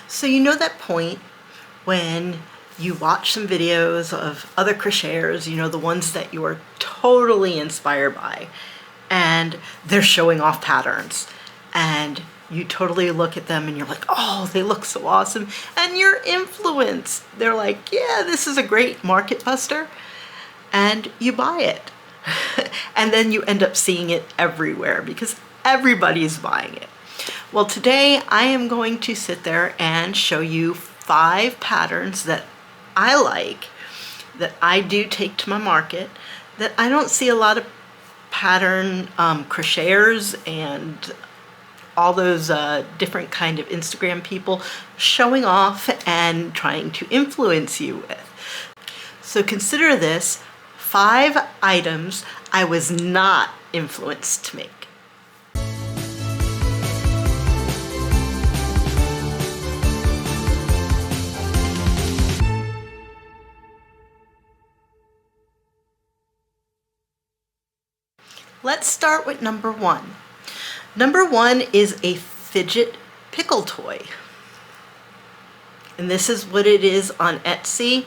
So you know that point when you watch some videos of other crocheters, you know, the ones that you are totally inspired by, and they're showing off patterns, and you totally look at them and you're like, oh, they look so awesome, and you're influenced. They're like, yeah, this is a great market buster, and you buy it. And then you end up seeing it everywhere because everybody's buying it. Well, today I am going to sit there and show you 5 patterns that I like, that I do take to my market, that I don't see a lot of pattern crocheters and all those different kind of Instagram people showing off and trying to influence you with. So consider this 5 items I was not influenced to make. Let's start with number 1. Number 1 is a Fidget pickle toy. And this is what it is on Etsy.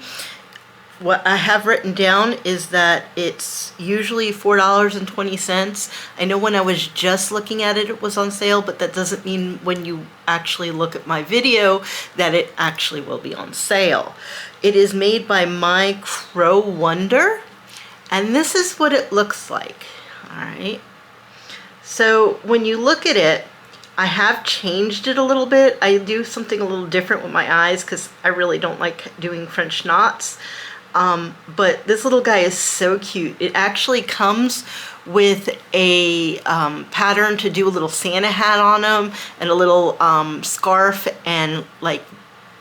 What I have written down is that it's usually $4.20. I know when I was just looking at it, it was on sale, but that doesn't mean when you actually look at my video that it actually will be on sale. It is made by MyCroWonder, and this is what it looks like. All right. So when you look at it, I have changed it a little bit. I do something a little different with my eyes because I really don't like doing French knots. But this little guy is so cute. It actually comes with a pattern to do a little Santa hat on him and a little scarf and like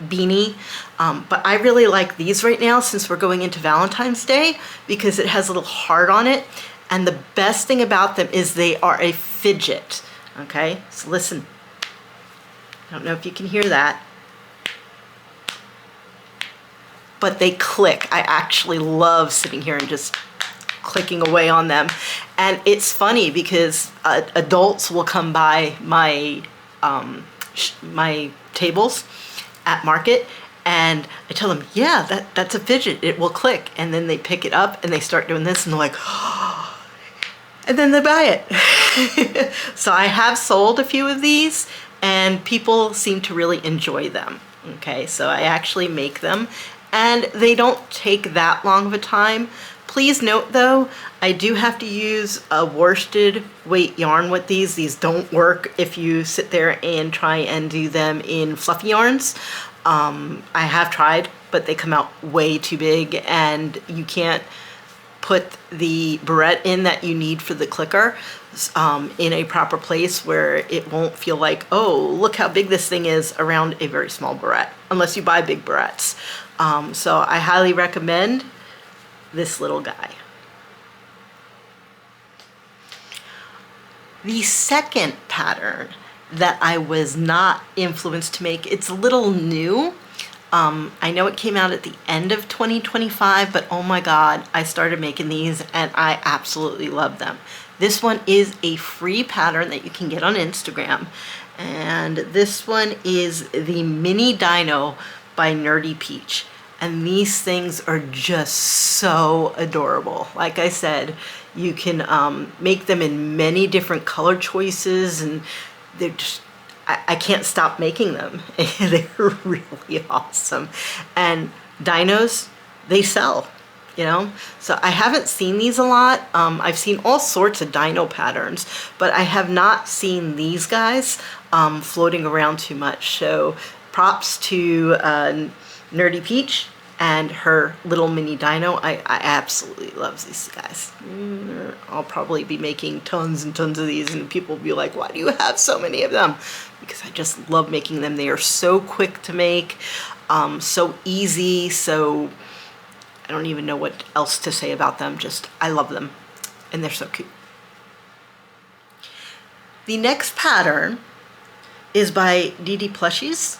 beanie. But I really like these right now since we're going into Valentine's Day because it has a little heart on it. And the best thing about them is they are a fidget. Okay, so listen. I don't know if you can hear that, but they click. I actually love sitting here and just clicking away on them. And it's funny because adults will come by my my tables at market, and I tell them, yeah, that's a fidget. It will click. And then they pick it up and they start doing this and they're like, oh, and then they buy it. So I have sold a few of these and people seem to really enjoy them. Okay, so I actually make them and they don't take that long of a time. Please note though, I do have to use a worsted weight yarn with these. These don't work if you sit there and try and do them in fluffy yarns. I have tried, but they come out way too big and you can't put the barrette in that you need for the clicker in a proper place where it won't feel like, oh, look how big this thing is around a very small barrette, unless you buy big barrettes. So I highly recommend this little guy. The second pattern that I was not influenced to make, it's a little new. I know it came out at the end of 2025, but oh my God, I started making these and I absolutely love them. This one is a free pattern that you can get on Instagram. And this one is the Mini Dino by Nerdy Peach. And these things are just so adorable. Like I said, you can make them in many different color choices and they're just, I can't stop making them. They're really awesome. And dinos, they sell, you know? So I haven't seen these a lot. I've seen all sorts of dino patterns, but I have not seen these guys floating around too much. So props to Nerdy Peach and her little mini dino. I absolutely love these guys. I'll probably be making tons and tons of these and people will be like, why do you have so many of them? Because I just love making them. They are so quick to make, so easy, so I don't even know what else to say about them. Just, I love them and they're so cute. The next pattern is by DD Plushies,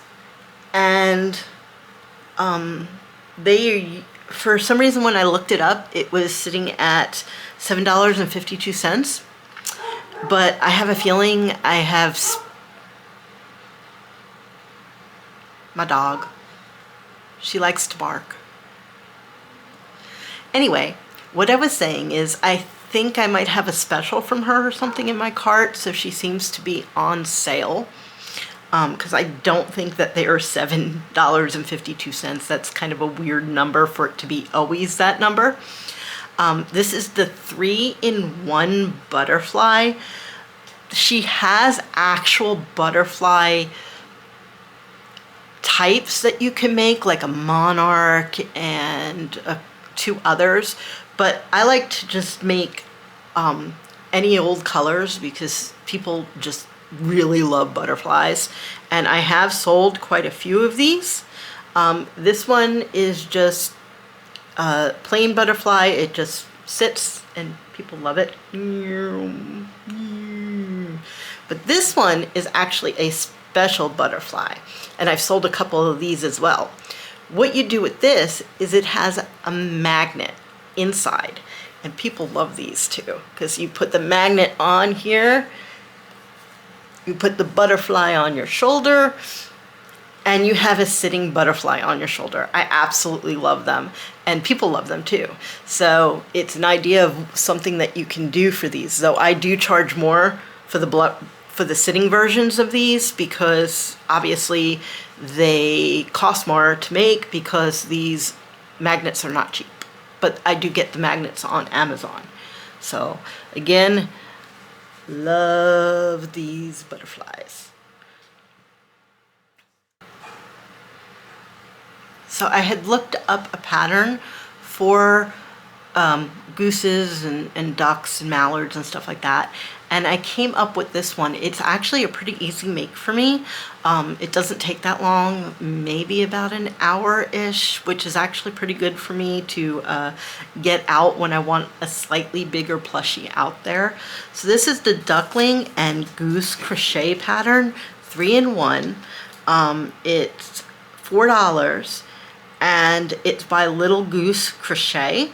and they, for some reason when I looked it up, it was sitting at $7.52, but I have a feeling I have my dog. She likes to bark. Anyway, what I was saying is I think I might have a special from her or something in my cart, so she seems to be on sale. Because I don't think that they are $7.52. That's kind of a weird number for it to be always that number. This is the 3-in-1 butterfly. She has actual butterfly types that you can make, like a monarch and 2 others, but I like to just make any old colors because people just really love butterflies, and I have sold quite a few of these. This one is just a plain butterfly. It just sits and people love it. But this one is actually a special butterfly, and I've sold a couple of these as well. What you do with this is it has a magnet inside, and people love these too because you put the magnet on here, you put the butterfly on your shoulder, and you have a sitting butterfly on your shoulder. I absolutely love them, and people love them too. So it's an idea of something that you can do for these. Though I do charge more for the sitting versions of these because obviously they cost more to make because these magnets are not cheap. But I do get the magnets on Amazon. So again, love these butterflies. So I had looked up a pattern for gooses and ducks and mallards and stuff like that, and I came up with this one. It's actually a pretty easy make for me. It doesn't take that long, maybe about an hour-ish, which is actually pretty good for me to get out when I want a slightly bigger plushie out there. So this is the Duckling and Goose crochet pattern, 3-in-1. It's $4, and it's by Littlegoosecrochet,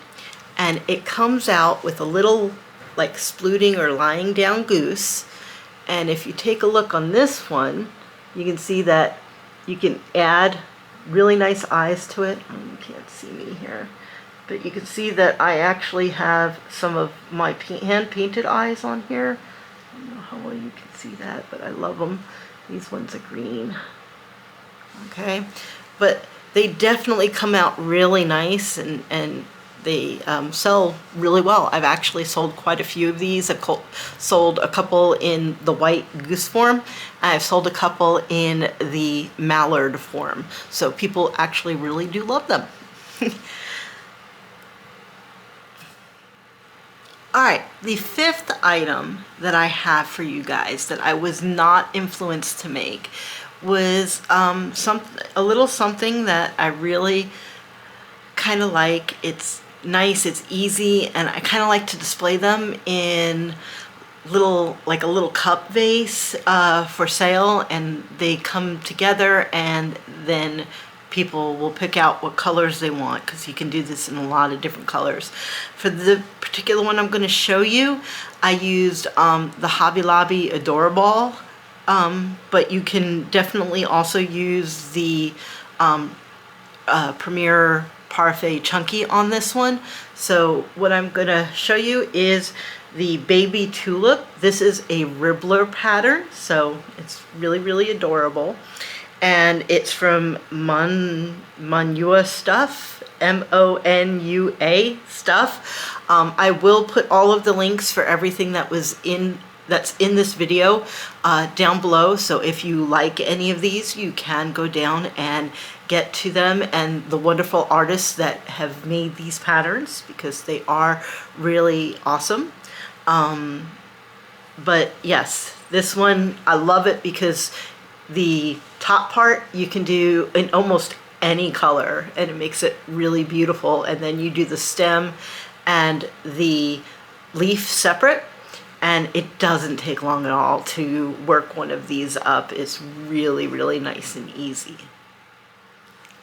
and it comes out with a little like splooting or lying down goose. And if you take a look on this one, you can see that you can add really nice eyes to it. You can't see me here, but you can see that I actually have some of my hand painted eyes on here. I don't know how well you can see that, but I love them. These ones are green. Okay, but they definitely come out really nice, and they sell really well. I've actually sold quite a few of these. I've sold a couple in the white goose form. I've sold a couple in the mallard form. So people actually really do love them. All right, the 5th item that I have for you guys that I was not influenced to make was a little something that I really kind of like. It's nice, it's easy, and I kind of like to display them in like a little cup vase for sale, and they come together, and then people will pick out what colors they want because you can do this in a lot of different colors. For the particular one I'm going to show you, I used the Hobby Lobby Adorable, but you can definitely also use the Premier Parfait Chunky on this one. So what I'm going to show you is the Baby Tulip. This is a Ribbler pattern, so it's really, really adorable. And it's from Monua Stuff, M-O-N-U-A Stuff. I will put all of the links for everything that's in this video down below. So if you like any of these, you can go down and get to them and the wonderful artists that have made these patterns, because they are really awesome. But yes, this one, I love it because the top part you can do in almost any color and it makes it really beautiful. And then you do the stem and the leaf separate, and it doesn't take long at all to work one of these up. It's really, really nice and easy.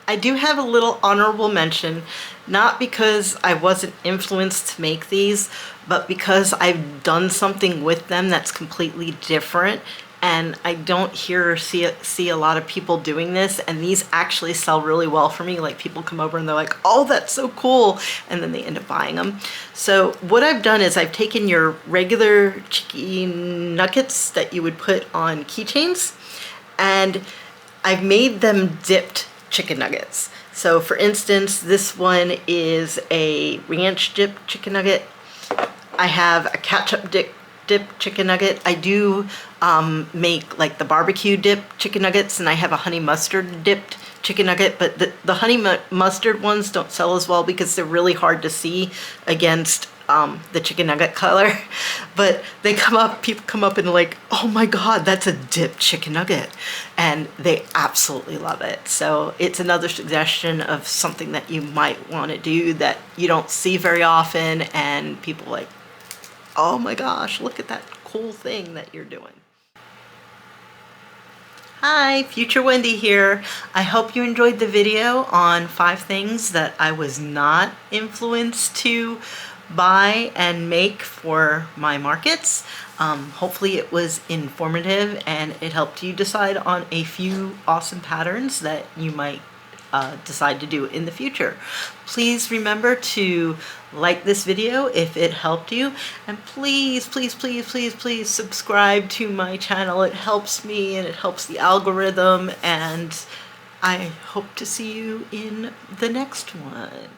I do have a little honorable mention, not because I wasn't influenced to make these, but because I've done something with them that's completely different and I don't see a lot of people doing this, and these actually sell really well for me. Like, people come over and they're like, oh, that's so cool, and then they end up buying them. So what I've done is I've taken your regular chicken nuggets that you would put on keychains, and I've made them dipped chicken nuggets. So for instance, this one is a ranch dip chicken nugget. I have a ketchup dip chicken nugget. I do make like the barbecue dip chicken nuggets, and I have a honey mustard dipped chicken nugget, but the honey mustard ones don't sell as well because they're really hard to see against the chicken nugget color. But they come up, people come up and like, oh my God, that's a dipped chicken nugget. And they absolutely love it. So it's another suggestion of something that you might want to do that you don't see very often, and people like, oh my gosh, look at that cool thing that you're doing. Hi, Future Wendy here. I hope you enjoyed the video on 5 things that I was not influenced to buy and make for my markets. Hopefully it was informative and it helped you decide on a few awesome patterns that you might decide to do in the future. Please remember to like this video if it helped you, and please, please, please, please, please subscribe to my channel. It helps me and it helps the algorithm, and I hope to see you in the next one.